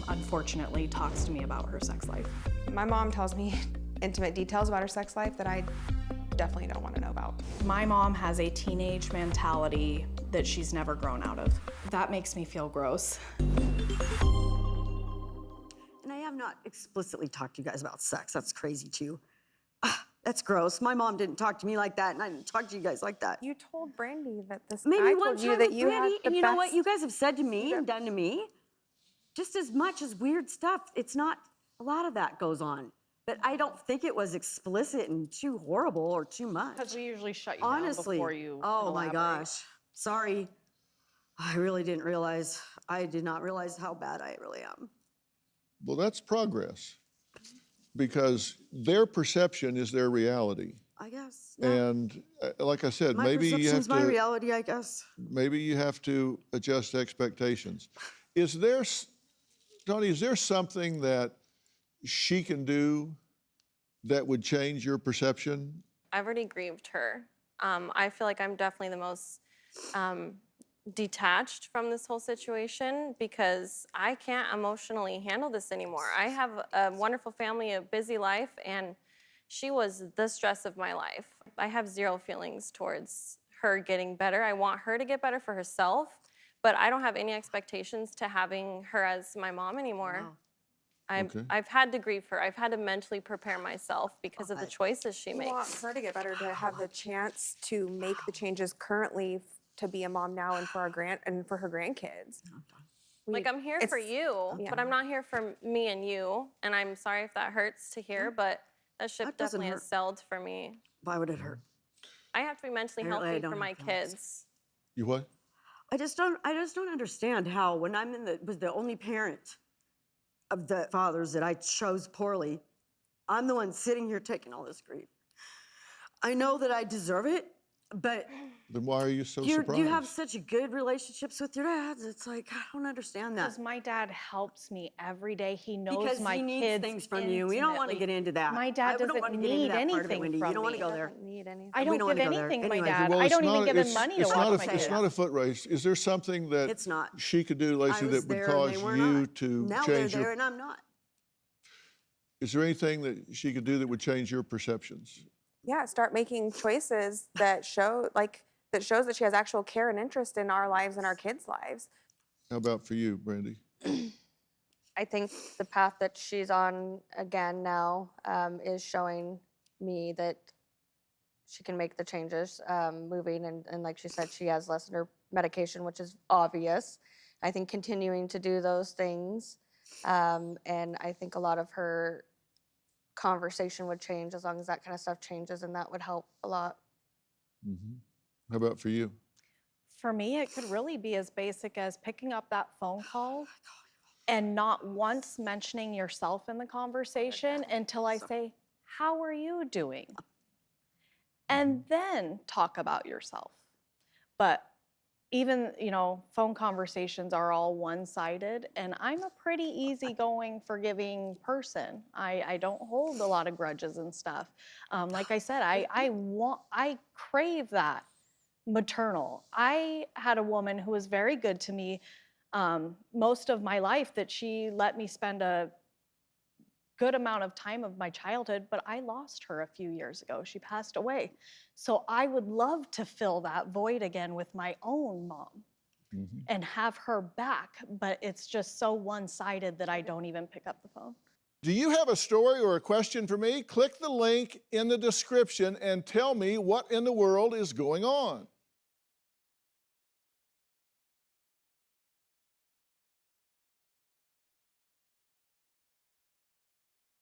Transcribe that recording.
unfortunately, talks to me about her sex life. My mom tells me intimate details about her sex life that I definitely don't want to know about. My mom has a teenage mentality that she's never grown out of. That makes me feel gross. And I have not explicitly talked to you guys about sex. That's crazy too. That's gross. My mom didn't talk to me like that, and I didn't talk to you guys like that. You told Brandi that this Maybe I one told time you that with you had Brandi, the and you know what best- you guys have said to me and done to me? Just as much as weird stuff. It's not, a lot of that goes on. But I don't think it was explicit and too horrible or too much. Because we usually shut you Honestly, down before you oh my elaborate. gosh. Sorry. I really didn't realize. I did not realize how bad I really am. Well, that's progress, because their perception is their reality. I guess. Yeah. And like I said, My maybe you have perception's my to, reality, I guess. maybe you have to adjust expectations. Is there, Tony, is there something that she can do that would change your perception? I've already grieved her. I feel like I'm definitely the most detached from this whole situation because I can't emotionally handle this anymore. I have a wonderful family, a busy life, and she was the stress of my life. I have zero feelings towards her getting better. I want her to get better for herself, but I don't have any expectations to having her as my mom anymore. Wow. I've had to grieve her. I've had to mentally prepare myself because of the choices she I makes. want her to get better, to have the chance to make the changes currently to be a mom now and for our for her grandkids. Like, I'm here for you, yeah. but I'm not here for me and you. And I'm sorry if that hurts to hear, but that ship That doesn't definitely has hurt. sailed for me. Why would it hurt? I have to be mentally Apparently I healthy don't for my have feelings. kids. You what? I just don't understand how when I'm was the only parent of the fathers that I chose poorly, I'm the one sitting here taking all this grief. I know that I deserve it, but Then why are you so you surprised? have such a good relationships with your dads. It's like, I don't understand that. Because my dad helps me every day. He knows Because my he needs kids things from you. We don't want to intimately. get into that. My dad we don't doesn't want to get into need that part of it, anything Wendy. from You don't want me. to go there. Doesn't need anything. I We don't don't give wanna go there. anything to my Anyway. dad. Well, I it's don't even not- give him it's- money it's to not watch a- my It's kids. not a foot race. Is there something that It's not. she could do, I Laci, was that would there cause and they were you not. to Now they're change there your... and I'm not. Is there anything that she could do that would change your perceptions? Yeah, start making choices that shows that she has actual care and interest in our lives and our kids' lives. How about for you, Brandi? I think the path that she's on again now is showing me that she can make the changes moving. And like she said, she has less in her medication, which is obvious. I think continuing to do those things. And I think a lot of her conversation would change as long as that kind of stuff changes, and that would help a lot. Mm-hmm. How about for you? For me, it could really be as basic as picking up that phone call and not once mentioning yourself in the conversation until I say, "How are you doing?" And then talk about yourself. But even, phone conversations are all one-sided, and I'm a pretty easygoing, forgiving person. I don't hold a lot of grudges and stuff. Like I said, I crave that maternal. I had a woman who was very good to me most of my life, that she let me spend a good amount of time of my childhood, but I lost her a few years ago. She passed away. So I would love to fill that void again with my own mom and have her back, but it's just so one-sided that I don't even pick up the phone. Do you have a story or a question for me? Click the link in the description and tell me what in the world is going on.